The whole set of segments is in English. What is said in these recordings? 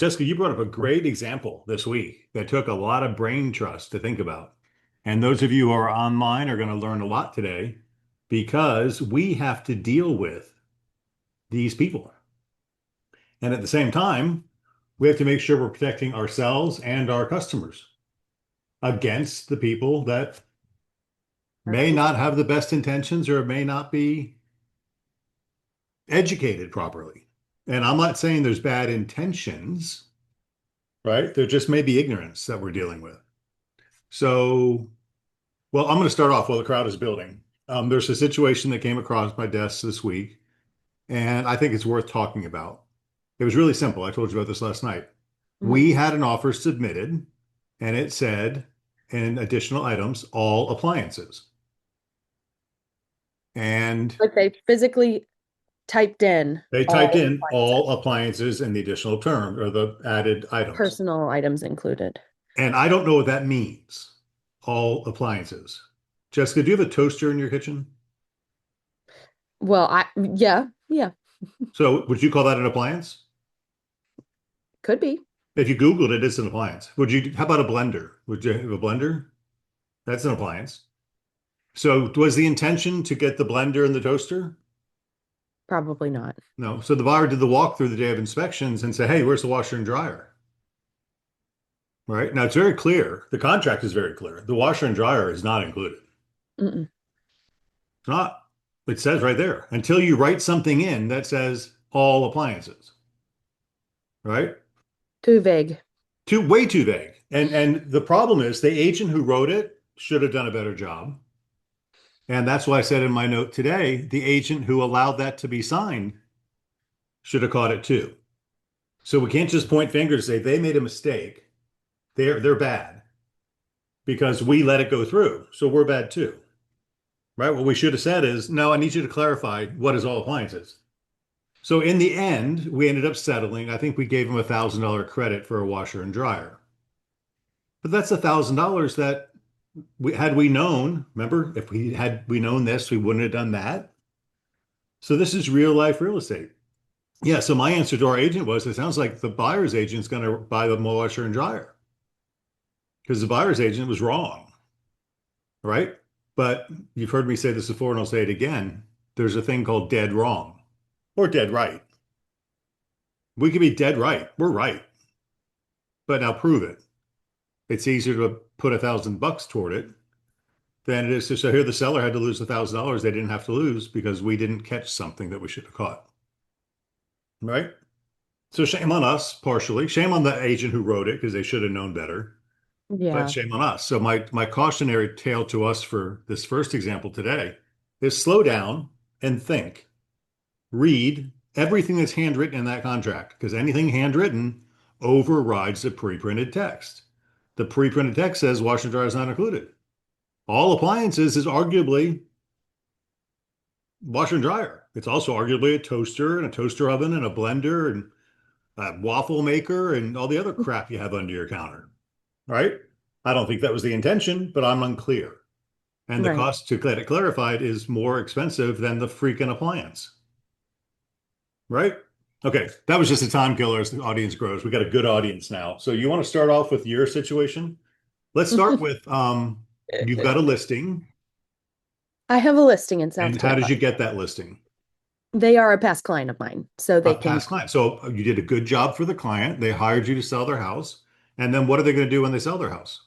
Jessica, you brought up a great example this week that took a lot of brain trust to think about. And those of you who are online are going to learn a lot today because we have to deal with these people. And at the same time, we have to make sure we're protecting ourselves and our customers against the people that may not have the best intentions or may not be educated properly. And I'm not saying there's bad intentions, right? There just may be ignorance that we're dealing with. So, well, I'm going to start off while the crowd is building. There's a situation that came across my desk this week, and I think it's worth talking about. It was really simple. I told you about this last night. Mhm. We had an offer submitted, and it said in additional items, all appliances. And Like they physically typed in they typed all in appliances, all appliances in the additional term or the added items. personal items included. And I don't know what that means, all appliances. Jessica, do you have a toaster in your kitchen? Well, yeah, So would you call that an appliance? could be. If you Googled it, it's an appliance. How about a blender? Would you have a blender? That's an appliance. So was the intention to get the blender and the toaster? Probably not. No. So the buyer did the walkthrough the day of inspections and say, hey, where's the washer and dryer? Right? Now it's very clear. The contract is very clear. The washer and dryer is not included. Mm-mm. It's not. It says right there until you write something in that says all appliances, right? Too vague. Way too vague. And the problem is the agent who wrote it should have done a better job. And that's why I said in my note today, the agent who allowed that to be signed should have caught it too. So we can't just point fingers and say they made a mistake. They're bad because we let it go through. So we're bad too. Right? What we should have said is, no, I need you to clarify what is all appliances. So in the end, we ended up settling. I think we gave him $1,000 credit for a washer and dryer. But that's $1,000 that had we known, remember, if we known this, we wouldn't have done that. So this is real life real estate. Yeah, so my answer to our agent was, it sounds like the buyer's agent's going to buy the washer and dryer because the buyer's agent was wrong, right? But you've heard me say this before and I'll say it again. There's a thing called dead wrong or dead right. We could be dead right. We're right. But now prove it. It's easier to put $1,000 toward it than it is to say here the seller had to lose $1,000 they didn't have to lose because we didn't catch something that we should have caught. Right? So shame on us, partially. Shame on the agent who wrote it because they should have known better. But Yeah. shame on us. So my cautionary tale to us for this first example today is slow down and think. Read everything that's handwritten in that contract because anything handwritten overrides the pre-printed text. The pre-printed text says washer and dryer is not included. All appliances is arguably washer and dryer. It's also arguably a toaster and a toaster oven and a blender and a waffle maker and all the other crap you have under your counter, right? I don't think that was the intention, but I'm unclear. And the Right. cost to get it clarified is more expensive than the freaking appliance, right? Okay, that was just a time killer as the audience grows. We got a good audience now. So you want to start off with your situation? Let's start with you've got a listing, I have a listing in South and how did Tampa. you get that listing? They are a past client of mine, so A they can. past client. So you did a good job for the client. They hired you to sell their house. And then what are they going to do when they sell their house?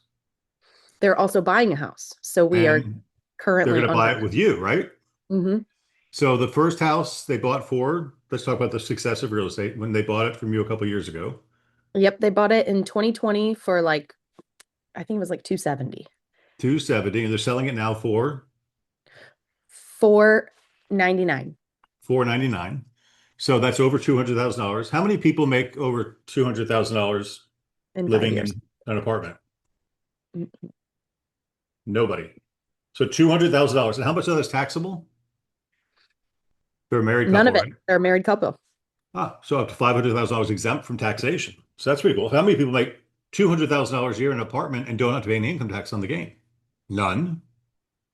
They're also buying a house, so we are And they're currently going to buy under it with you, right? them. So the first house they bought for, let's talk about the success of real estate when they bought it from you a couple of years ago. Yep, they bought it in 2020 for like I think it was like 270. 270, and they're selling it now for 499 499. So that's over $200,000. How many people make over $200,000 in five living years. in an apartment? Nobody. So $200,000. And how much of that is taxable? They're a married None couple, of it. right? They're a married couple. Ah, so up to $500,000 exempt from taxation. So that's pretty cool. How many people make $200,000 a year in an apartment and don't have to pay any income tax on the gain? None.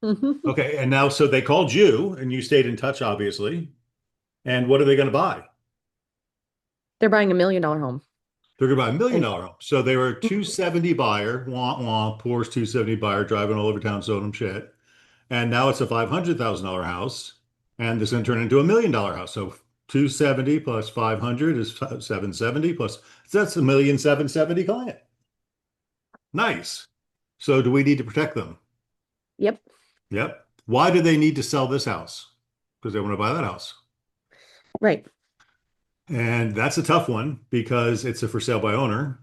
Okay, and now so they called you and you stayed in touch, obviously. And what are they going to buy? They're buying $1 million home. They're going to buy a million And dollar home. So they were a mhm, 270 buyer, wah wah, poor's 270 buyer driving all over town selling them shit. And now it's a $500,000 house, and this is going to turn into $1 million house. So 270 plus 500 is 770 plus that's a million 770 client. Nice. So do we need to protect them? yep, Yep. Why do they need to sell this house? Because they want to buy that house. right. And that's a tough one because it's a for sale by owner.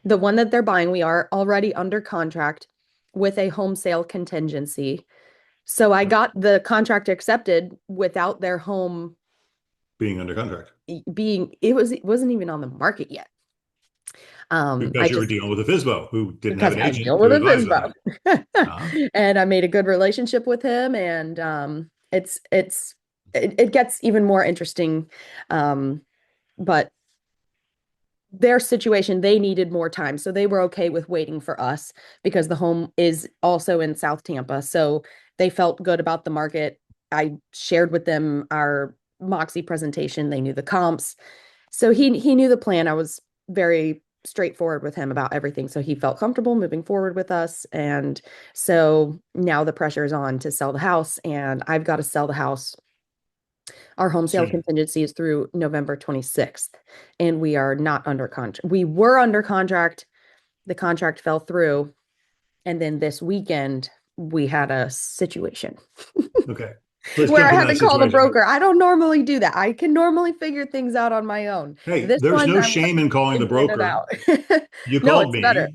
The one that they're buying, we are already under contract with a home sale contingency. So I got the contract accepted without their home Being under contract being, it wasn't even on the market yet. I because you were just, dealing with a FISBO who didn't have because an I agent deal to with a advise them. FISBO. Uh, And I made a good relationship with him, and it gets even more interesting. Um, but their situation, they needed more time. So they were okay with waiting for us because the home is also in South Tampa. So they felt good about the market. I shared with them our Moxie presentation. They knew the comps. So he knew the plan. I was very straightforward with him about everything. So he felt comfortable moving forward with us. And so now the pressure is on to sell the house, and I've got to sell the house. Our home sale soon. contingency is through November 26th, and we are not under contract. We were under contract. The contract fell through, and then this weekend we had a situation Okay. Let's where jump I into had that to call the situation. broker. I don't normally do that. I can normally figure things out on my own. Hey, This there's one no I'm shame in calling the figuring it broker. out. You No, called it's better. me,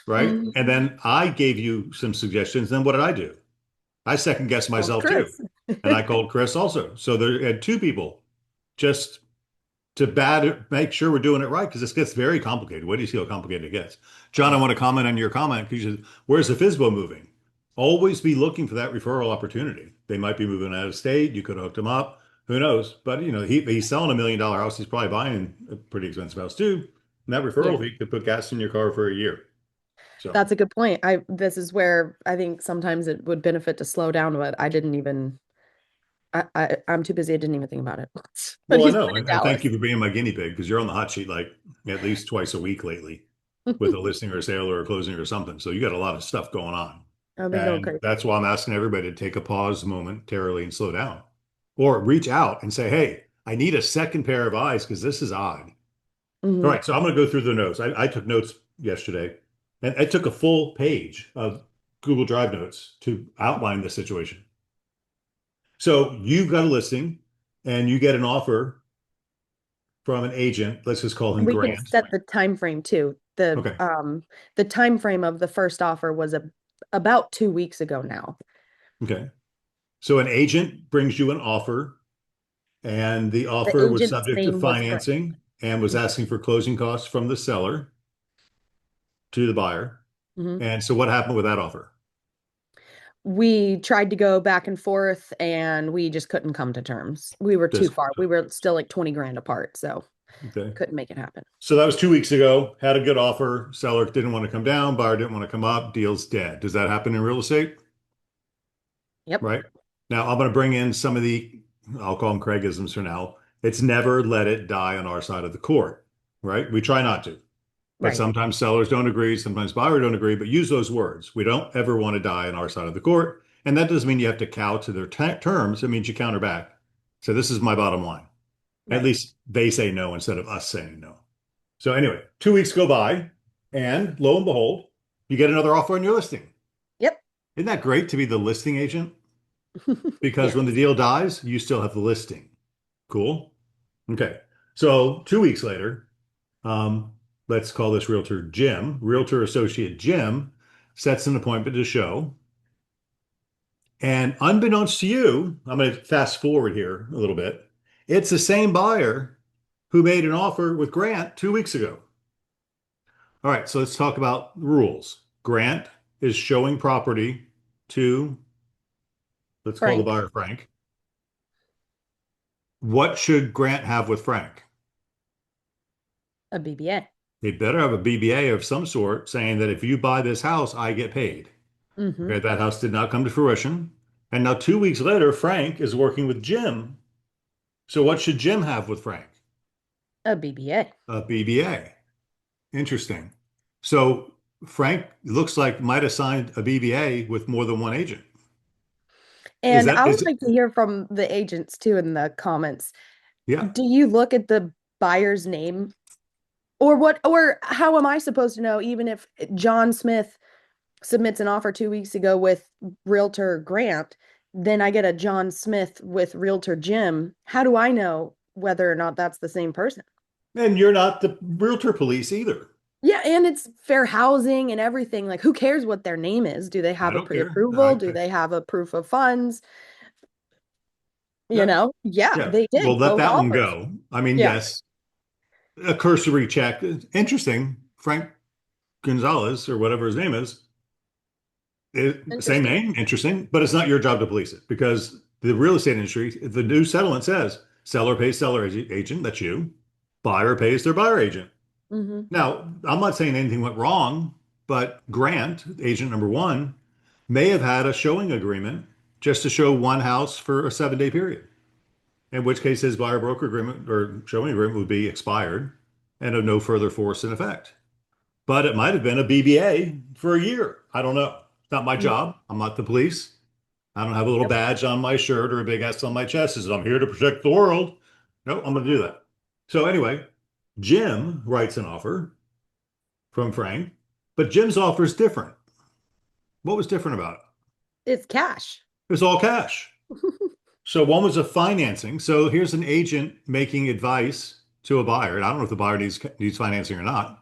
right? Mhm. And then I gave you some suggestions. Then what did I do? I second guessed Called myself too. Chris. And I called Chris also. So there had two people just to make sure we're doing it right because this gets very complicated. What do you see how complicated it gets? John, I Yeah. want to comment on your comment because you said, where's the FISBO moving? Always be looking for that referral opportunity. They might be moving out of state. You could have hooked them up. Who knows? But he's selling $1 million house. He's probably buying a pretty expensive house too. And that Yeah. referral fee could put gas in your car for a year. So, That's a good point. This is where I think sometimes it would benefit to slow down, but I didn't even I'm too busy. I didn't even think about it. But well, I he's know. been in And thank you Dallas. for being my guinea pig because you're on the hot sheet like at least twice a week lately with a listing or a sale or a closing or something. So you got a lot of stuff going on. I've been going And crazy. that's why I'm asking everybody to take a pause momentarily and slow down or reach out and say, hey, I need a second pair of eyes because this is odd. All Hmm. right. So I'm going to go through the notes. I took notes yesterday and I took a full page of Google Drive notes to outline the situation. So you've got a listing and you get an offer from an agent. Let's just call him We can Grant. set the time frame too. Okay. The time frame of the first offer was about 2 weeks ago now. Okay. So an agent brings you an offer, and the The offer was agent's subject to name was Grant. financing and was asking for closing costs from the seller to the buyer. Hmm. And so what happened with that offer? We tried to go back and forth, and we just couldn't come to terms. We were too Just far. We were still like 20 grand apart, so okay. couldn't make it happen. So that was 2 weeks ago. Had a good offer. Seller didn't want to come down. Buyer didn't want to come up. Deal's dead. Does that happen in real estate? Yep. Right. Now I'm going to bring in some of the, I'll call them Craigisms for now. It's never let it die on our side of the court, right? We try not to. But Right. sometimes sellers don't agree, sometimes buyers don't agree, but use those words. We don't ever want to die on our side of the court. And that doesn't mean you have to cow to their terms. It means you counter back. So this is my bottom line. At Right. least they say no instead of us saying no. So anyway, 2 weeks go by, and lo and behold, you get another offer on your listing. Yep. Isn't that great to be the listing agent? Because when the Yes. deal dies, you still have the listing. Cool. Okay. So 2 weeks later, um, let's call this realtor Jim, realtor associate Jim sets an appointment to show. And unbeknownst to you, I'm going to fast forward here a little bit. It's the same buyer who made an offer with Grant 2 weeks ago. All right, so let's talk about rules. Grant is showing property to, let's call the Frank, buyer Frank. What should Grant have with Frank? a BBA. They better have a BBA of some sort saying that if you buy this house, I get paid. Hmm. Okay, that house did not come to fruition. And now 2 weeks later, Frank is working with Jim. So what should Jim have with Frank? A BBA. A BBA. Interesting. So Frank looks like might have signed a BBA with more than one agent. Is And that I would is it? like to hear from the agents too in the comments. Yeah. Do you look at the buyer's name or what, or how am I supposed to know even if John Smith submits an offer 2 weeks ago with Realtor Grant, then I get a John Smith with Realtor Jim. How do I know whether or not that's the same person? And you're not the realtor police either. Yeah, and it's fair housing and everything. Like, who cares what their name is? Do they I have a don't care. pre-approval? Do they have a proof of funds? Yeah. Yeah, Yeah. they We'll did let both that one offers. go. I mean, Yeah, yes, a cursory check. Interesting. Frank Gonzalez or whatever his name is, same interesting. name, interesting, but it's not your job to police it because the real estate industry, the new settlement says seller pays seller agent, that's you, buyer pays their buyer agent. Hmm. Now, I'm not saying anything went wrong, but Grant, agent number one, may have had a showing agreement just to show one house for a 7 day period, in which case his buyer broker agreement or showing agreement would be expired and of no further force in effect. But it might have been a BBA for a year. I don't know. It's not my job. I'm not the police. I don't have a little Yep. badge on my shirt or a big S on my chest that says I'm here to protect the world. No, I'm going to do that. So anyway, Jim writes an offer from Frank, but Jim's offer is different. What was different about it? It's cash. It was all cash. So one was a financing. So here's an agent making advice to a buyer, and I don't know if the buyer needs financing or not.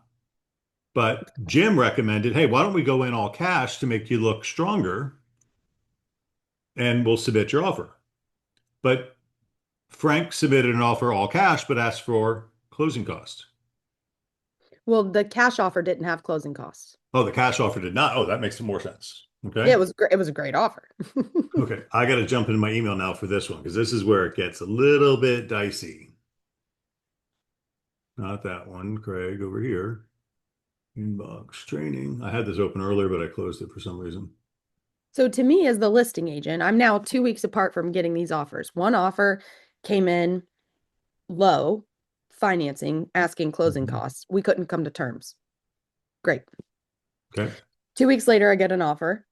But Jim recommended, hey, why don't we go in all cash to make you look stronger and we'll submit your offer. But Frank submitted an offer all cash, but asked for closing costs. Well, the cash offer didn't have closing costs. Oh, the cash offer did not. Oh, that makes some more sense. Yeah, Okay. it was a great offer. Okay. I got to jump into my email now for this one because this is where it gets a little bit dicey. Not that one, Craig, over here. Inbox training. I had this open earlier, but I closed it for some reason. So to me, as the listing agent, I'm now 2 weeks apart from getting these offers. One offer came in low, financing, asking closing Mhm. costs. We couldn't come to terms. Great. Okay. 2 weeks later, I get an offer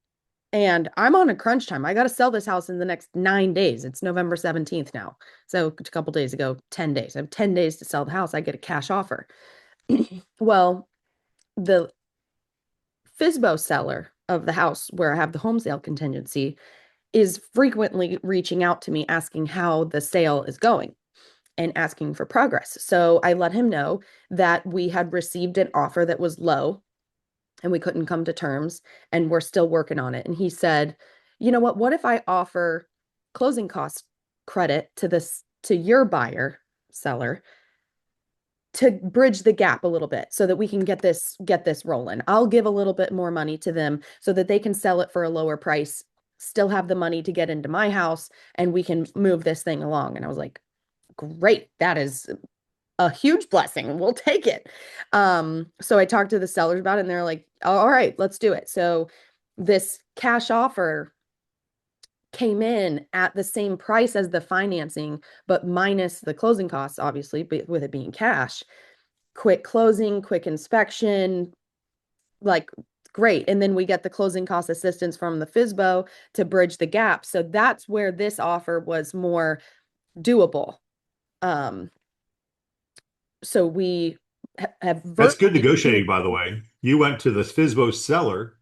and I'm on a crunch time. I got to sell this house in the next 9 days. It's November 17th now. So a couple days ago, 10 days. I have 10 days to sell the house. I get a cash offer. Well, the FISBO seller of the house where I have the home sale contingency is frequently reaching out to me asking how the sale is going and asking for progress. So I let him know that we had received an offer that was low and we couldn't come to terms and we're still working on it. And he said, "You know what if I offer closing cost credit to this to your buyer seller to bridge the gap a little bit so that we can get this rolling. I'll give a little bit more money to them so that they can sell it for a lower price, still have the money to get into my house and we can move this thing along." And I was like, "Great. That is a huge blessing. We'll take it." So I talked to the sellers about it and they're like, "All right, let's do it." So this cash offer came in at the same price as the financing, but minus the closing costs, obviously, but with it being cash. Quick closing, quick inspection, like great. And then we get the closing cost assistance from the FISBO to bridge the gap. So that's where this offer was more doable. Um, so we have That's good virtually negotiating, by the way. You went to the FISBO seller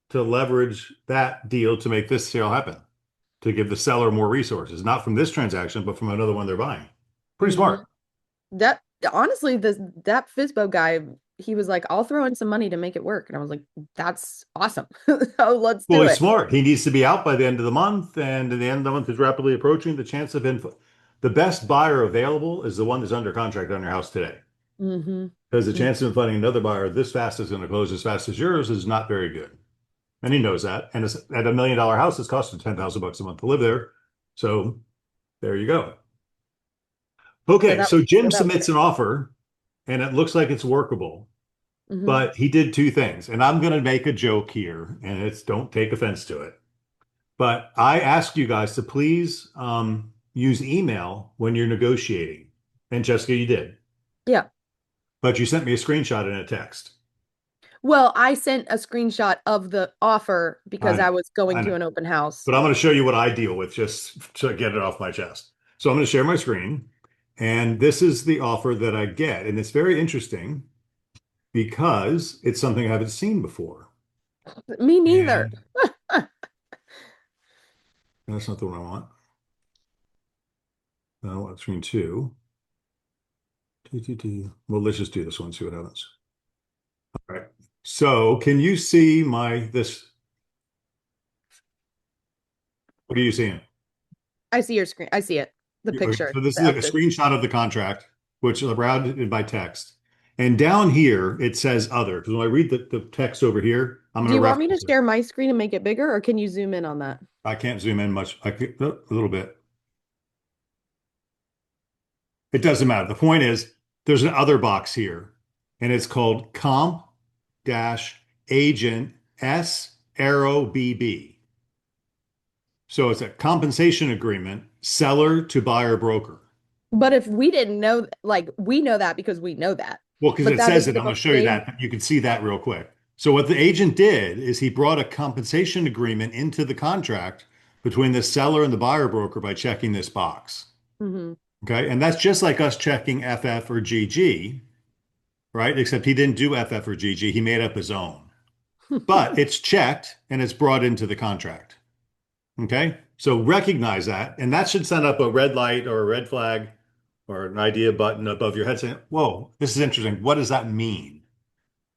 to leverage that deal to make this sale happen, to give the seller more resources, not from this transaction, but from another one they're buying. Pretty Mhm. smart. That honestly, that FISBO guy, he was like, "I'll throw in some money to make it work." And I was like, "That's awesome." So let's Well, do he's it. smart. He needs to be out by the end of the month, and the end of the month is rapidly approaching. The chance of info, the best buyer available is the one that's under contract on your house today, Mm-hmm. because the chance of finding another buyer this fast is going to close as fast as yours is not very good. And he knows that. And it's, at $1 million house, it's costing $10,000 a month to live there. So there you go. So Okay, that so so Jim that was submits an offer, and it looks like it's workable. great. Hmm. But he did two things, and I'm going to make a joke here, and it's don't take offense to it. But I ask you guys to please use email when you're negotiating. And Jessica, you did. Yeah. but you sent me a screenshot in a text. Well, I sent a screenshot of the offer I because know, I was going I to know. an open house. But I'm going to show you what I deal with just to get it off my chest. So I'm going to share my screen, and this is the offer that I get. And it's very interesting because it's something I haven't seen before. Me neither. And that's not the one I want. I want screen two. Well, let's just do this one, see what happens. All right. So can you see this? What are you seeing? I see your screen. I see it. The Okay, picture so this is a of this. screenshot of the contract, which is routed by text. And down here, it says other. Because when I read the text over here, I'm Do going to you want me to reference it. share my screen and make it bigger, or can you zoom in on that? I can't zoom in much. A little bit. It doesn't matter. The point is, there's an other box here, and it's called comp dash agent S arrow BB. So it's a compensation agreement, seller to buyer broker. But if we didn't know, like we know that because we know that, Well, because but it that says isn't it, I'm a going to show you thing. that. You can see that real quick. So what the agent did is he brought a compensation agreement into the contract between the seller and the buyer broker by checking this box. Hmm. Okay. And that's just like us checking FF or GG, right? Except he didn't do FF or GG. He made up his own. But it's checked and it's brought into the contract. Okay. So recognize that. And that should send up a red light or a red flag or an idea button above your head saying, whoa, this is interesting. What does that mean?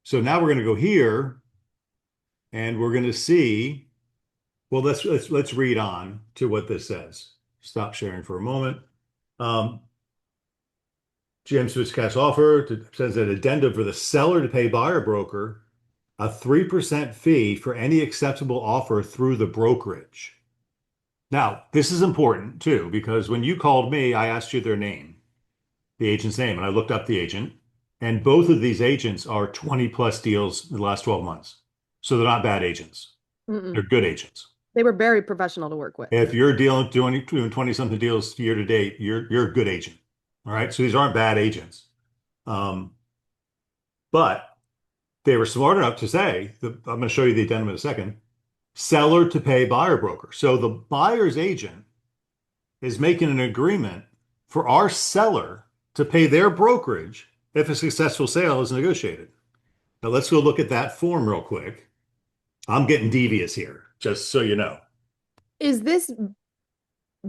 So now we're going to go here and we're going to see, well, let's read on to what this says. Stop sharing for a moment. Um, GM Swiss cash offer says an addendum for the seller to pay buyer broker a 3% fee for any acceptable offer through the brokerage. Now, this is important too, because when you called me, I asked you their name, the agent's name, and I looked up the agent. And both of these agents are 20 plus deals in the last 12 months. So they're not bad agents. Mm-mm. They're good agents. They were very professional to work with. If you're doing 20 something deals year to date, you're a good agent. All right. So these aren't bad agents. Um, but they were smart enough to say, I'm going to show you the addendum in a second, seller to pay buyer broker. So the buyer's agent is making an agreement for our seller to pay their brokerage if a successful sale is negotiated. Now let's go look at that form real quick. I'm getting devious here, just so you know. Is this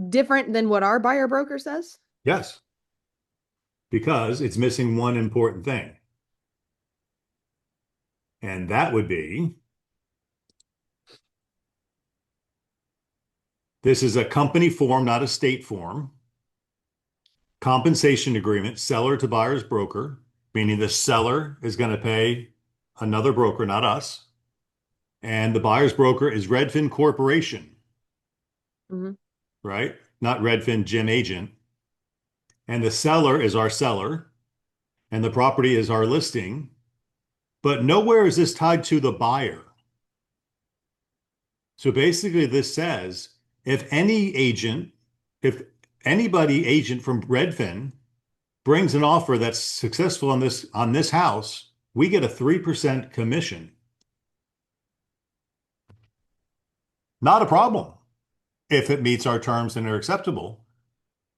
different than what our buyer broker says? Yes, because it's missing one important thing. And that would be this is a company form, not a state form. Compensation agreement, seller to buyer's broker, meaning the seller is going to pay another broker, not us. And the buyer's broker is Redfin Corporation, Hmm. right? Not Redfin Jim Agent. And the seller is our seller, and the property is our listing. But nowhere is this tied to the buyer. So basically, this says if any agent, if anybody agent from Redfin brings an offer that's successful on this house, we get a 3% commission. Not a problem if it meets our terms and are acceptable.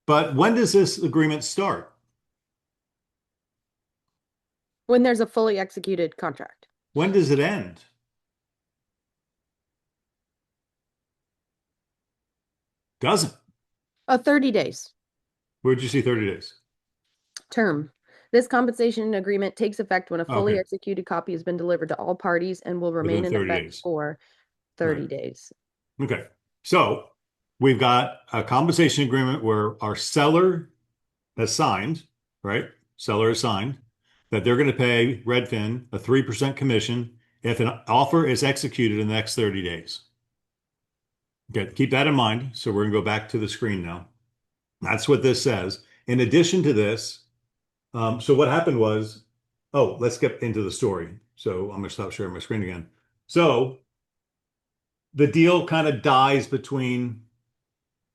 But when does this agreement start? When there's a fully executed contract. When does it end? Doesn't. 30 days Where'd you see 30 days? term. This compensation agreement takes effect when a fully Okay, executed copy has been delivered to all parties and will within remain in 30 effect days. for Right. 30 days. Okay. So we've got a compensation agreement where our seller has signed, right? Seller has signed that they're going to pay Redfin a 3% commission if an offer is executed in the next 30 days. Okay, keep that in mind. So we're going to go back to the screen now. That's what this says. In addition to this, so what happened was, oh, let's get into the story. So I'm going to stop sharing my screen again. So the deal kind of dies between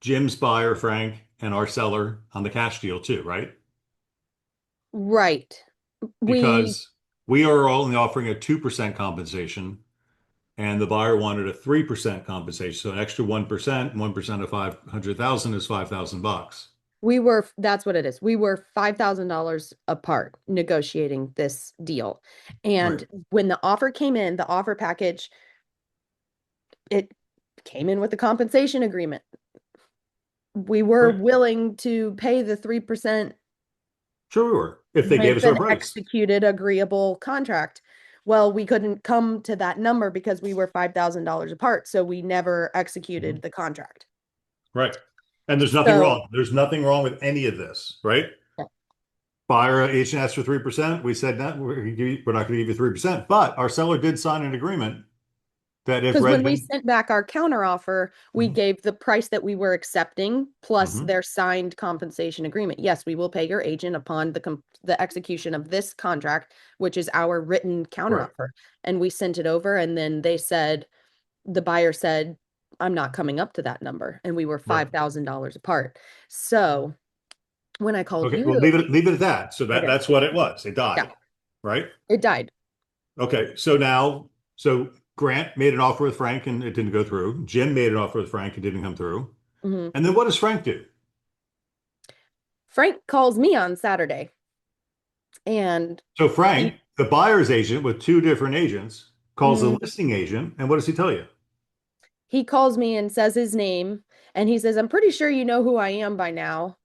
Jim's buyer, Frank, and our seller on the cash deal too, right? Right. We because we are only offering a 2% compensation and the buyer wanted a 3% compensation. So an extra 1%, 1% of 500,000 is 5,000 bucks. that's what it is. We were $5,000 apart negotiating this deal. Right. And when the offer came in, the offer package, it came in with the compensation agreement. We were Right. willing to pay the 3% Sure we were, if they gave with us our an price. executed agreeable contract. Well, we couldn't come to that number because we were $5,000 apart, so we never Mhm. executed the contract. Right. And there's nothing So, wrong. There's nothing wrong with any of this, right? Buyer agent asked for 3%. We said that we're not going to give you 3%, but our seller did sign an agreement that if because when we Redmond, sent back our counteroffer, we Mhm. gave the price that we were accepting plus Mhm. their signed compensation agreement. Yes, we will pay your agent upon the execution of this contract, which is our written Right, counteroffer. And we sent it over, and then the buyer said, I'm not coming up to that number. And we were right. $5,000 apart. So when I called Okay, well, you, leave it at that. So okay, that's what it was. It yeah, died, right? it died. Okay, so Grant made an offer with Frank and it didn't go through. Jim made an offer with Frank, it didn't come through. Mhm. And then what does Frank do? Frank calls me on Saturday and So he, Frank, the buyer's agent with two different agents, calls the mhm, listing agent, and what does he tell you? he calls me and says his name and he says, I'm pretty sure you know who I am by now.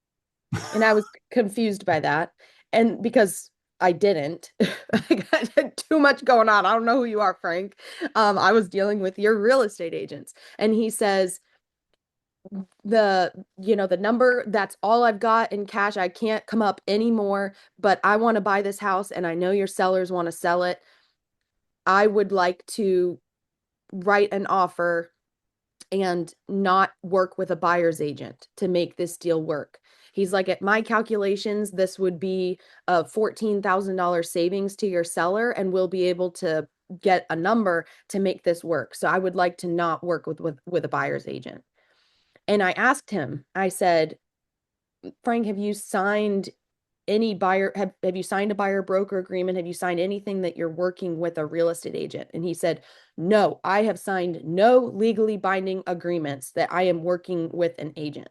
And I was confused by that. And because I didn't, I had too much going on. I don't know who you are, Frank. I was dealing with your real estate agents. And he says, the number, that's all I've got in cash. I can't come up anymore, but I want to buy this house and I know your sellers want to sell it. I would like to write an offer and not work with a buyer's agent to make this deal work. He's like, at my calculations, this would be a $14,000 savings to your seller, and we'll be able to get a number to make this work. So I would like to not work with a buyer's agent. And I asked him, I said, Frank, have you signed any have you signed a buyer broker agreement? Have you signed anything that you're working with a real estate agent? And he said, no, I have signed no legally binding agreements that I am working with an agent.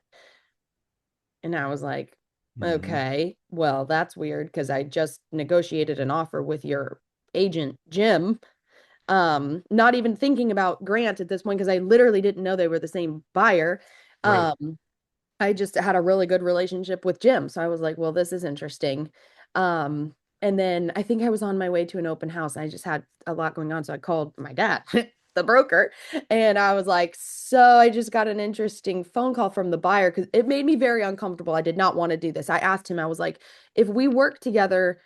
And I was like, Mhm. okay, well, that's weird because I just negotiated an offer with your agent, Jim. Not even thinking about Grant at this point because I literally didn't know they were the same buyer. Right. Um, I just had a really good relationship with Jim. So I was like, well, this is interesting. Um, and then I think I was on my way to an open house. I just had a lot going on. So I called my dad, the broker, and I was like, so I just got an interesting phone call from the buyer because it made me very uncomfortable. I did not want to do this. I asked him, I was like, if we work together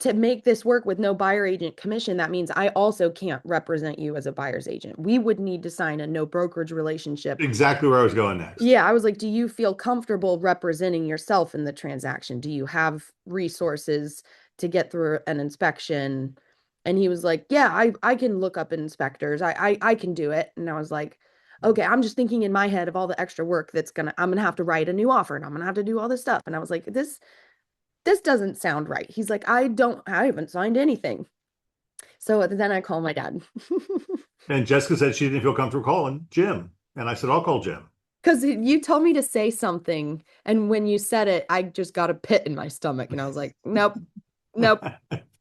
to make this work with no buyer agent commission, that means I also can't represent you as a buyer's agent. We would need to sign a no brokerage relationship. Exactly where I was going next. Yeah, I was like, do you feel comfortable representing yourself in the transaction? Do you have resources to get through an inspection? And he was like, yeah, I can look up inspectors. I can do it. And I was like, okay, I'm just thinking in my head of all the extra work I'm gonna have to write a new offer and I'm gonna have to do all this stuff. And I was like, this doesn't sound right. He's like, I haven't signed anything. So then I call my dad. And Jessica said she didn't feel comfortable calling Jim. And I said, I'll call Jim. Because you told me to say something, and when you said it, I just got a pit in my stomach, and I was like, nope, nope.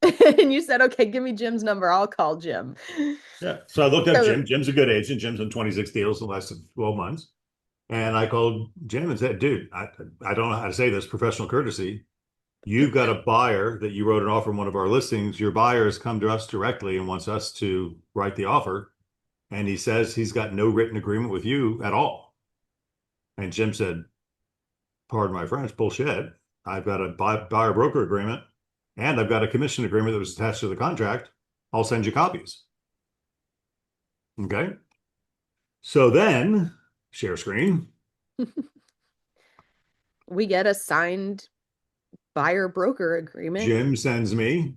And you said, okay, give me Jim's number. I'll call Jim. Yeah. So I looked up So Jim. Jim's a good agent. Jim's done 26 deals in the last 12 months. And I called Jim and said, dude, I don't know how to say this, professional courtesy. You've got a buyer that you wrote an offer on one of our listings. Your buyer has come to us directly and wants us to write the offer. And he says he's got no written agreement with you at all. And Jim said, pardon my French, bullshit. I've got a buyer broker agreement and I've got a commission agreement that was attached to the contract. I'll send you copies. Okay. So then, share screen. we get a signed buyer broker agreement. Jim sends me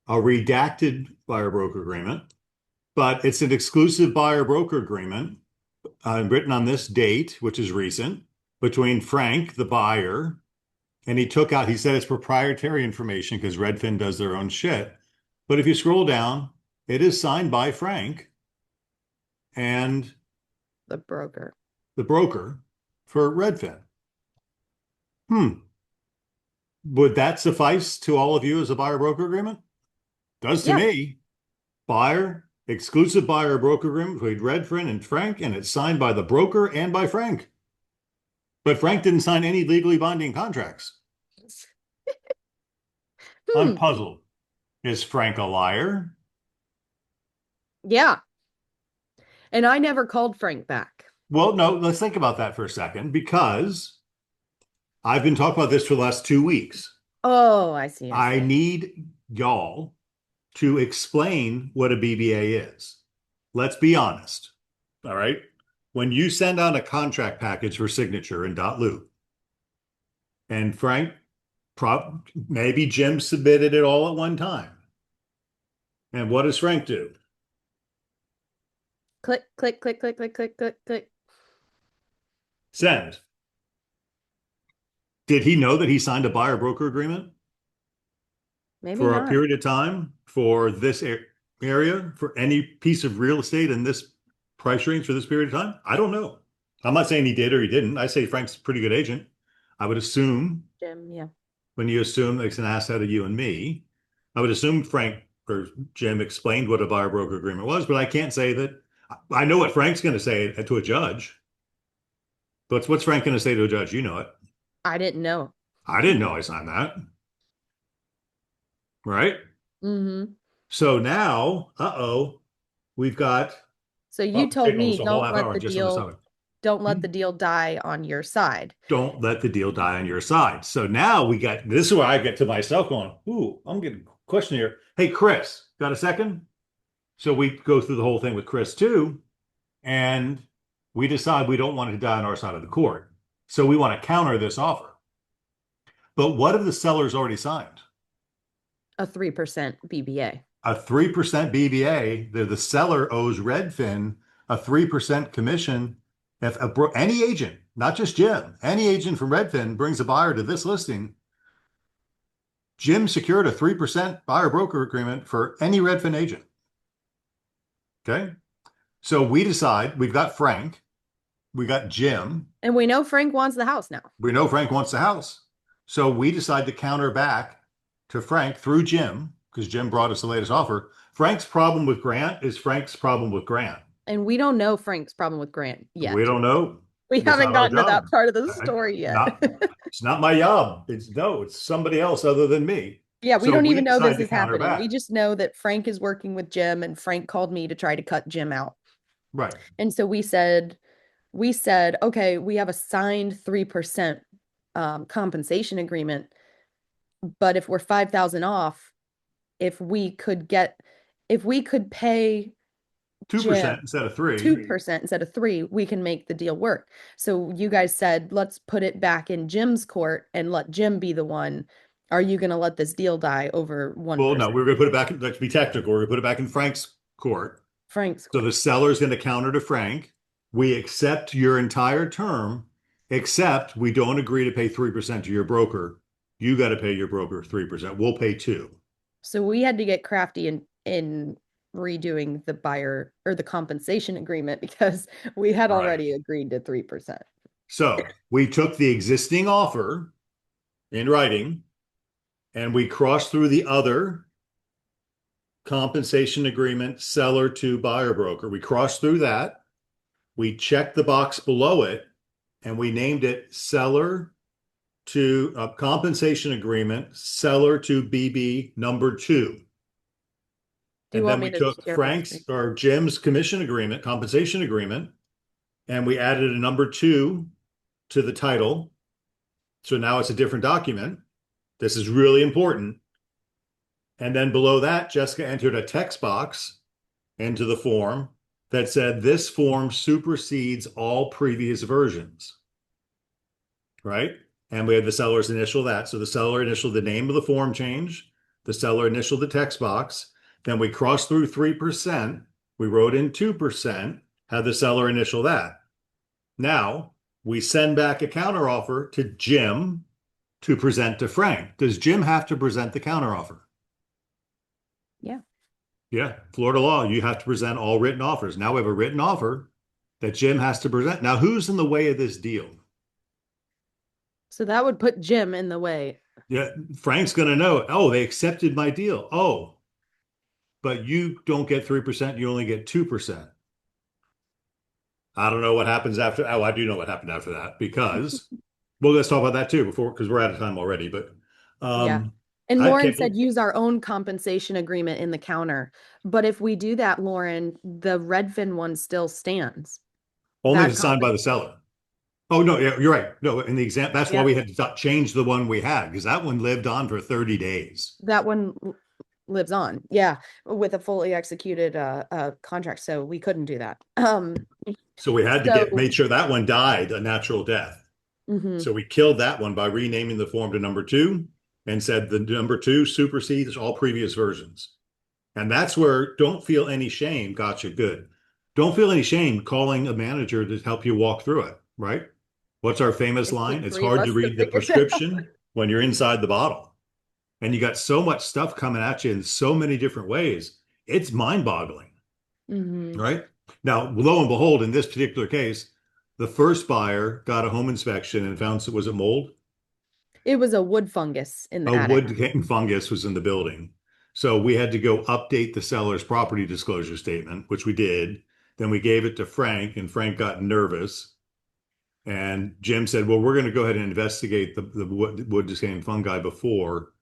a redacted buyer broker agreement, but it's an exclusive buyer broker agreement written on this date, which is recent, between Frank, the buyer, and he said it's proprietary information because Redfin does their own shit. But if you scroll down, it is signed by Frank and The broker. the broker for Redfin. Hmm. Would that suffice to all of you as a buyer broker agreement? Does to Yeah. me. Exclusive buyer broker agreement between Redfin and Frank, and it's signed by the broker and by Frank. But Frank didn't sign any legally binding contracts. I'm Hmm. puzzled. Is Frank a liar? Yeah. And I never called Frank back. Well, no, let's think about that for a second because I've been talking about this for the last 2 weeks. Oh, I see. I I see. need y'all to explain what a BBA is. Let's be honest. All right. When you send out a contract package for signature in .loop, and Frank, maybe Jim submitted it all at one time. And what does Frank do? Click, click, click, click, click, click, click, click. Send. Did he know that he signed a buyer broker agreement Maybe for a not. period of time for this area, for any piece of real estate in this price range for this period of time? I don't know. I'm not saying he did or he didn't. I say Frank's a pretty good agent. I would assume Jim, yeah. when you assume it's an ask out of you and me, I would assume Frank or Jim explained what a buyer broker agreement was, but I can't say that. I know what Frank's going to say to a judge. But what's Frank going to say to a judge? You know it. I didn't know. I didn't know I signed that. Right. Mm-hmm. So now, we've got, So you we've told taken me almost a whole half hour just on this topic. don't let the deal die on your side. Don't let the deal die on your side. So now this is where I get to myself going, ooh, I'm getting a question here. Hey, Chris, got a second? So we go through the whole thing with Chris too, and we decide we don't want it to die on our side of the court. So we want to counter this offer. But what if the seller's already signed? A 3% BBA. A 3% BBA, the seller owes Redfin a 3% commission. If any agent, not just Jim, any agent from Redfin brings a buyer to this listing, Jim secured a 3% buyer broker agreement for any Redfin agent. Okay. So we decide we've got Frank, we got Jim. And we know Frank wants the house now. We know Frank wants the house. So we decide to counter back to Frank through Jim, because Jim brought us the latest offer. Frank's problem with Grant is Frank's problem with Grant. And we don't know Frank's problem with Grant We yet. don't know. We That's haven't not our gotten to that job. part of the story yet. It's not my job. It's somebody else other than me. Yeah, we So don't we even know decide this to is counter happening. We back. just know that Frank is working with Jim and Frank called me to try to cut Jim out. Right. And so we said, okay, we have a signed 3% compensation agreement, but if we're 5,000 off, if we could pay 2% Jim instead of 3. 2% instead of 3, we can make the deal work. So you guys said, let's put it back in Jim's court and let Jim be the one. Are you going to let this deal die over Well, no, 1%? we're going to put it back in, let's be technical. We're going to put it back in Frank's court. Frank's So court. the seller's going to counter to Frank. We accept your entire term, except we don't agree to pay 3% to your broker. You got to pay your broker 3%. We'll pay 2. So we had to get crafty in redoing the buyer or the compensation agreement because we had Right. already agreed to 3%. So we took the existing offer in writing and we crossed through the other compensation agreement, seller to buyer broker. We crossed through that. We checked the box below it and we named it seller to compensation agreement, seller to BB number 2. Do you And want then me we to took share my Frank's screen? or Jim's commission agreement, compensation agreement, and we added a number 2 to the title. So now it's a different document. This is really important. And then below that, Jessica entered a text box into the form that said, this form supersedes all previous versions, right? And we had the seller's initial that. So the seller initialed the name of the form change, the seller initialed the text box. Then we crossed through 3%. We wrote in 2%, had the seller initial that. Now we send back a counteroffer to Jim to present to Frank. Does Jim have to present the counteroffer? Yeah. Yeah, Florida law, you have to present all written offers. Now we have a written offer that Jim has to present. Now, who's in the way of this deal? So that would put Jim in the way. Yeah, Frank's going to know, oh, they accepted my deal. Oh, but you don't get 3%, you only get 2%. I don't know what happens after. Oh, I do know what happened after that because, well, let's talk about that too before, because we're out of time already. But Yeah. um, And I Lauren can't, said use our own compensation agreement in the counter. But if we do that, Lauren, the Redfin one still stands. only if That it's signed by the seller. Oh, no, yeah, you're right. No, in the exam, that's why yeah, we had to change the one we had because that one lived on for 30 days. that one lives on. Yeah, with a fully executed contract. So we couldn't do that. So we had to get So made sure that one died a natural death. mhm, So we killed that one by renaming the form to number two and said the number two supersedes all previous versions. And that's where don't feel any shame. Gotcha. Good. Don't feel any shame calling a manager to help you walk through it, right? What's our famous it line? took It's three of hard to us to read the figure it out. prescription when you're inside the bottle. And you got so much stuff coming at you in so many different ways. It's mind-boggling, Mhm. right? Now, lo and behold, in this particular case, the first buyer got a home inspection and found, was it mold? It was a wood fungus in the A attic. wood fungus was in the building. So we had to go update the seller's property disclosure statement, which we did. Then we gave it to Frank, and Frank got nervous. And Jim said, well, we're going to go ahead and investigate the wood decaying fungi before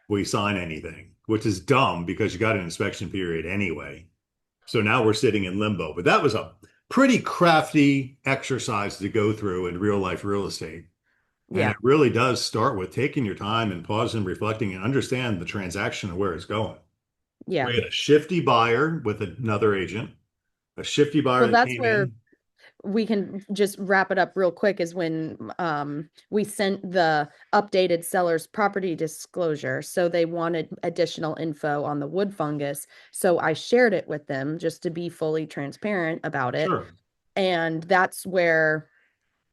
we sign anything, which is dumb because you got an inspection period anyway. So now we're sitting in limbo. But that was a pretty crafty exercise to go through in real life real estate. And it Yeah, really does start with taking your time and pausing, reflecting, and understand the transaction and where it's going. yeah. We had a shifty buyer with another agent, a shifty buyer So that that's came where in. we can just wrap it up real quick is when we sent the updated seller's property disclosure. So they wanted additional info on the wood fungus. So I shared it with them just to be fully transparent about it. Sure. And that's where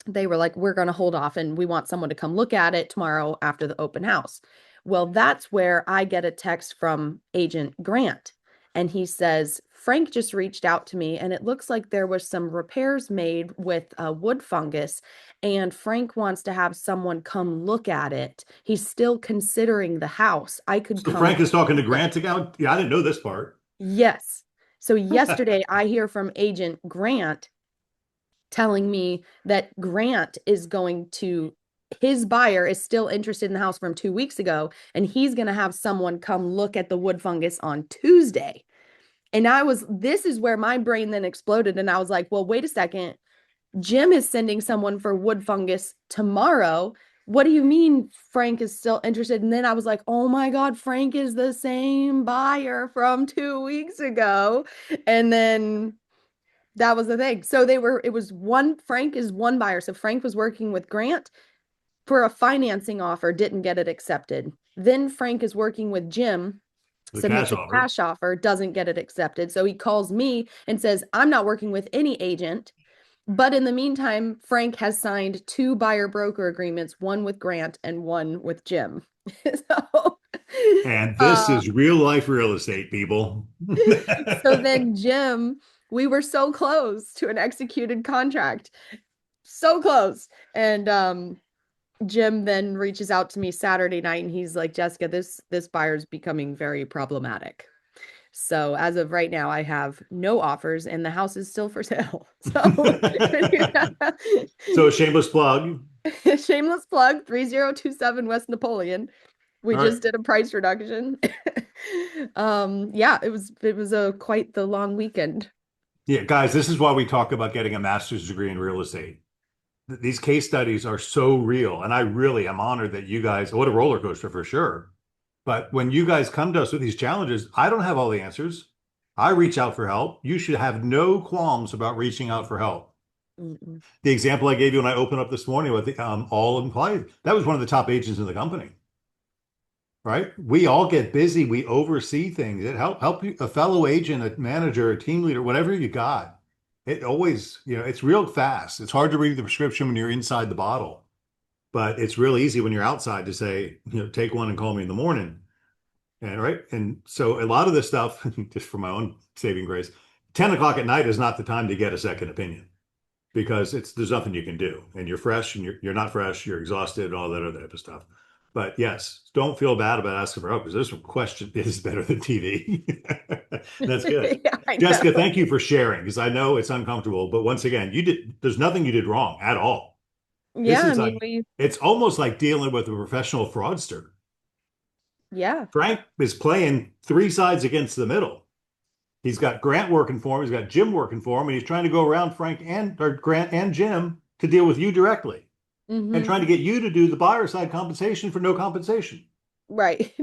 they were like, we're going to hold off and we want someone to come look at it tomorrow after the open house. Well, that's where I get a text from Agent Grant. And he says, Frank just reached out to me and it looks like there was some repairs made with wood fungus. And Frank wants to have someone come look at it. He's still considering the house. I could So come Frank is talking to look. Grant again. Yeah, I didn't know this part. Yes. So yesterday I hear from Agent Grant telling me that Grant is going to his buyer is still interested in the house from 2 weeks ago, and he's going to have someone come look at the wood fungus on Tuesday. And this is where my brain then exploded. And I was like, well, wait a second. Jim is sending someone for wood fungus tomorrow. What do you mean Frank is still interested? And then I was like, oh my God, Frank is the same buyer from 2 weeks ago. And then that was the thing. So it was one, Frank is one buyer. So Frank was working with Grant for a financing offer, didn't get it accepted. Then Frank is working with Jim, The cash submits a offer. cash offer, doesn't get it accepted. So he calls me and says, I'm not working with any agent. But in the meantime, Frank has signed two buyer broker agreements, one with Grant and one with Jim. So, And this uh, is real life real estate, people. so then Jim, we were so close to an executed contract, so close. And Jim then reaches out to me Saturday night and he's like, Jessica, this buyer's becoming very problematic. So as of right now, I have no offers and the house is still for sale. So So a shameless plug. shameless plug, 3027 West Napoleon. We All right. just did a price reduction. Yeah, it was a quite the long weekend. Yeah, guys, this is why we talk about getting a master's degree in real estate. These case studies are so real. And I really am honored that you guys, what a roller coaster for sure. But when you guys come to us with these challenges, I don't have all the answers. I reach out for help. You should have no qualms about reaching out for help. Mm-mm. The example I gave you when I opened up this morning with the all employees, that was one of the top agents in the company, right? We all get busy. We oversee things. It help you, a fellow agent, a manager, a team leader, whatever you got. It always, it's real fast. It's hard to read the prescription when you're inside the bottle. But it's real easy when you're outside to say, take one and call me in the morning. And right. And so a lot of this stuff, just for my own saving grace, 10 o'clock at night is not the time to get a second opinion because there's nothing you can do. And you're fresh and you're not fresh, you're exhausted, and all that other type of stuff. But yes, don't feel bad about asking for help because this question is better than TV. That's good. Yeah, I Jessica, know. thank you for sharing because I know it's uncomfortable. But once again, there's nothing you did wrong at all. This Yeah, I is mean, like, it's almost like dealing with a professional fraudster. yeah. Frank is playing three sides against the middle. He's got Grant working for him, he's got Jim working for him, and he's trying to go around Frank and or Grant and Jim to deal with you directly and Hmm. trying to get you to do the buyer side compensation for no compensation. Right.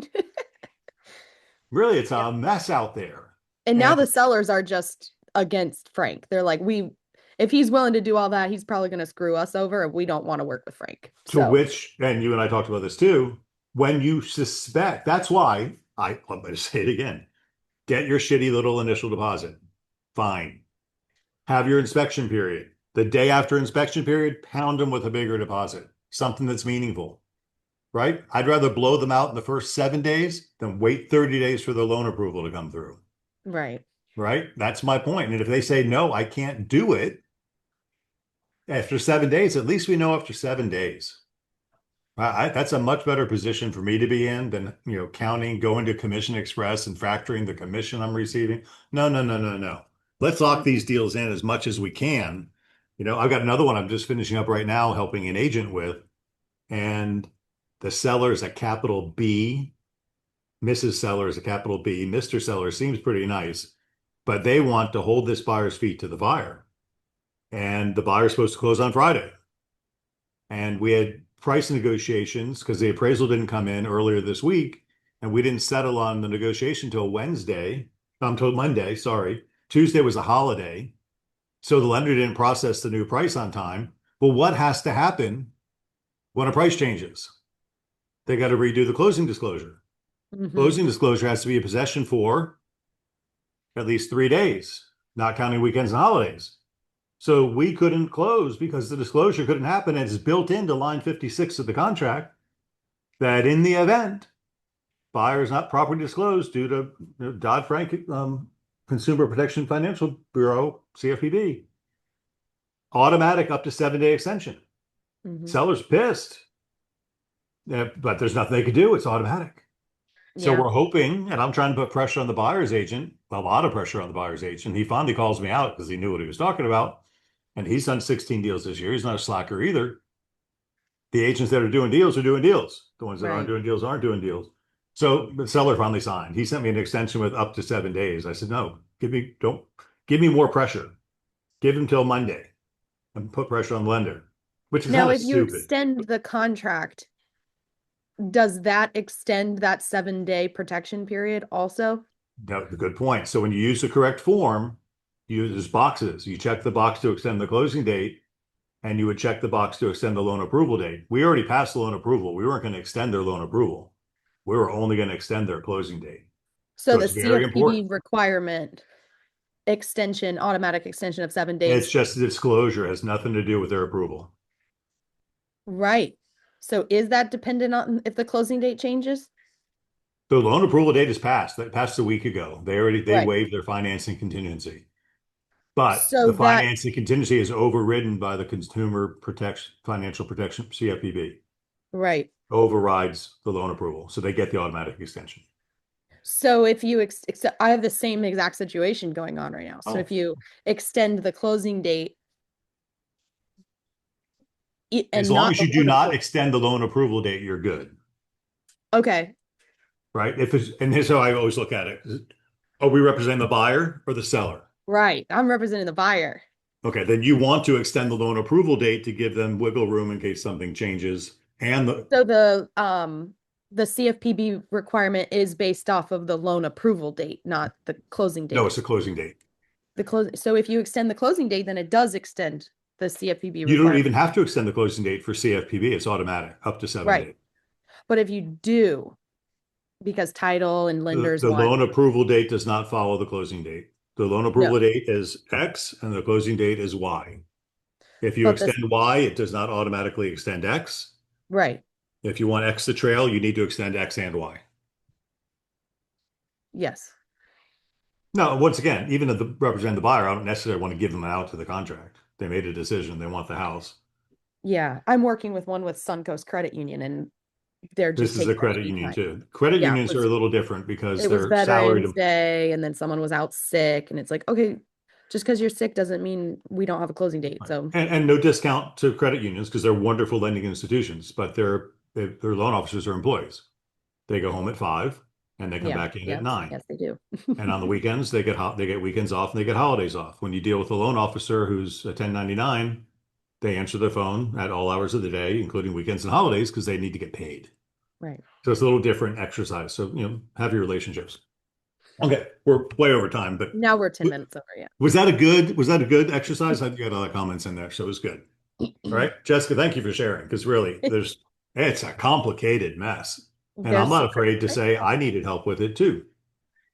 Really, it's Yeah. a mess out there. And now And the sellers are just against Frank. They're like, if he's willing to do all that, he's probably going to screw us over, and we don't want to work with Frank. to So, which, and you and I talked about this too, when you suspect, that's why I'm going to say it again, get your shitty little initial deposit. Fine. Have your inspection period. The day after inspection period, pound them with a bigger deposit, something that's meaningful, right? I'd rather blow them out in the first 7 days than wait 30 days for the loan approval to come through, right. right? That's my point. And if they say, no, I can't do it after 7 days, at least we know after 7 days. That's a much better position for me to be in than, counting, going to Commission Express and factoring the commission I'm receiving. No, no, no, no, no. Let's lock these deals in as much as we can. I've got another one I'm just finishing up right now, helping an agent with, and the seller is a capital B, Mrs. Seller is a capital B, Mr. Seller seems pretty nice, but they want to hold this buyer's feet to the buyer, and the buyer's supposed to close on Friday. And we had price negotiations because the appraisal didn't come in earlier this week, and we didn't settle on the negotiation until Wednesday. Until Monday, sorry. Tuesday was a holiday, so the lender didn't process the new price on time. Well, what has to happen when a price changes? They got to redo the closing disclosure. Hmm. Closing disclosure has to be in possession for at least 3 days, not counting weekends and holidays. So we couldn't close because the disclosure couldn't happen. And it's built into line 56 of the contract that in the event buyer is not properly disclosed due to Dodd-Frank Consumer Protection Financial Bureau, CFPB, automatic up to 7 day extension. Hmm. Seller's pissed, but there's nothing they could do. It's automatic. So Yeah. we're hoping, and I'm trying to put pressure on the buyer's agent, a lot of pressure on the buyer's agent. He finally calls me out because he knew what he was talking about. And he's done 16 deals this year. He's not a slacker either. The agents that are doing deals are doing deals. The ones that aren't Right. doing deals aren't doing deals. So the seller finally signed. He sent me an extension with up to 7 days. I said, no, don't give me more pressure. Give him till Monday and put pressure on the lender, which is Now, kind of if you stupid. extend the contract, does that extend that 7-day protection period also? No, good point. So when you use the correct form, you use boxes. You check the box to extend the closing date, and you would check the box to extend the loan approval date. We already passed the loan approval. We weren't going to extend their loan approval. We were only going to extend their closing date. So So the it's very CFPB important. requirement extension, automatic extension of 7 days. It's just the disclosure has nothing to do with their approval. Right. So is that dependent on if the closing date changes? The loan approval date is passed. That passed a week ago. They Right. waived their financing contingency. But So the that, financing contingency is overridden by the Consumer Protection Financial Protection CFPB. right. Overrides the loan approval. So they get the automatic extension. So if you I have the same exact situation going on right now. So Oh, if you extend the closing date as and long not as the you do loan not approval. extend the loan approval date, you're good. Okay. Right? If it's, and here's how I always look at it. Are we representing the buyer or the seller? Right. I'm representing the buyer. Okay, then you want to extend the loan approval date to give them wiggle room in case something changes. And So the CFPB requirement is based off of the loan approval date, not the closing no, date. it's a closing date. So if you extend the closing date, then it does extend the CFPB You don't requirement. even have to extend the closing date for CFPB. It's automatic up to seven Right. days. But if you do, because title and The, lenders the want, loan approval date does not follow the closing date. The loan no, approval date is X and the closing date is Y. If you but this, extend Y, it does not automatically extend X. Right. If you want X to trail, you need to extend X and Y. Yes. Now, once again, even if the represent the buyer, I don't necessarily want to give them out to the contract. They made a decision. They want the house. Yeah. I'm working with one with Suncoast Credit Union and they're This just is a taking their credit sweet union time. too. Credit Yeah. unions are a little different because It was they're salaried. Veterans Day and then someone was out sick and it's like, okay, just because you're sick doesn't mean we don't have a closing date. Right. So And no discount to credit unions because they're wonderful lending institutions, but their loan officers are employees. They go home at 5 and they come yeah, back in at yes, 9. yes, they do. And on the weekends, they get weekends off and they get holidays off. When you deal with a loan officer who's a 1099, they answer their phone at all hours of the day, including weekends and holidays, because they need to get paid. Right. So it's a little different exercise. So, have your relationships. Okay, we're way over time, but Now we're 10 minutes over, yeah. was that a good exercise? You had other comments in there, so it was good. All right, Jessica, thank you for sharing because really, it's a complicated mess, and I'm There's not secrets afraid to right say there. I needed help with it too.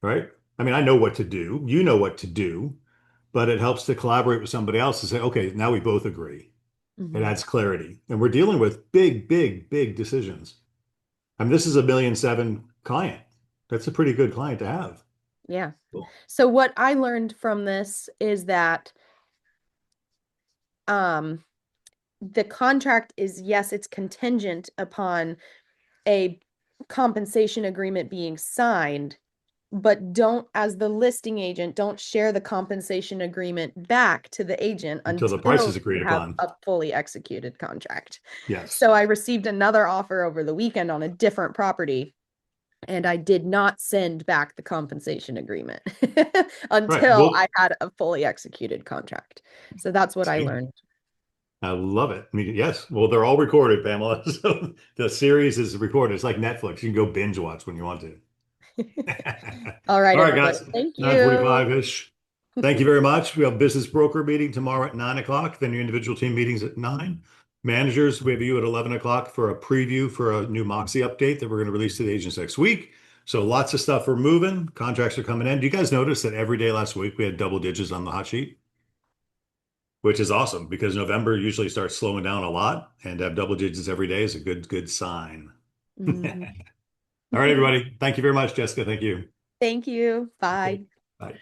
Right? I mean, I know what to do. You know what to do, but it helps to collaborate with somebody else to say, okay, now we both agree. It Mhm. adds clarity, and we're dealing with big, big, big decisions. I mean, this is a 1,700,000 client. That's a pretty good client to have. Yeah. Cool. So what I learned from this is that um the contract is, yes, it's contingent upon a compensation agreement being signed, but don't, as the listing agent, don't share the compensation agreement back to the agent Until the price until is you agreed have upon. a fully executed contract. Yes. So I received another offer over the weekend on a different property, and I did not send back the compensation agreement Right. until Well, I had a fully executed contract. So that's what I see, learned. I love it. I mean, yes. Well, they're all recorded, Pamela. So the series is recorded. It's like Netflix. You can go binge watch when you want to. All right, All right, everybody. guys, Thank you. 9:45-ish. Thank you very much. We have business broker meeting tomorrow at 9 o'clock, then your individual team meetings at 9. Managers, we have you at 11 o'clock for a preview for a new Moxie update that we're going to release to the agents next week. So lots of stuff we're moving. Contracts are coming in. Do you guys notice that every day last week we had double digits on the hot sheet? Which is awesome because November usually starts slowing down a lot, and to have double digits every day is a good, good sign. All Mhm. right, everybody. Thank you very much, Jessica. Thank you. Thank you. Okay. Bye. Bye.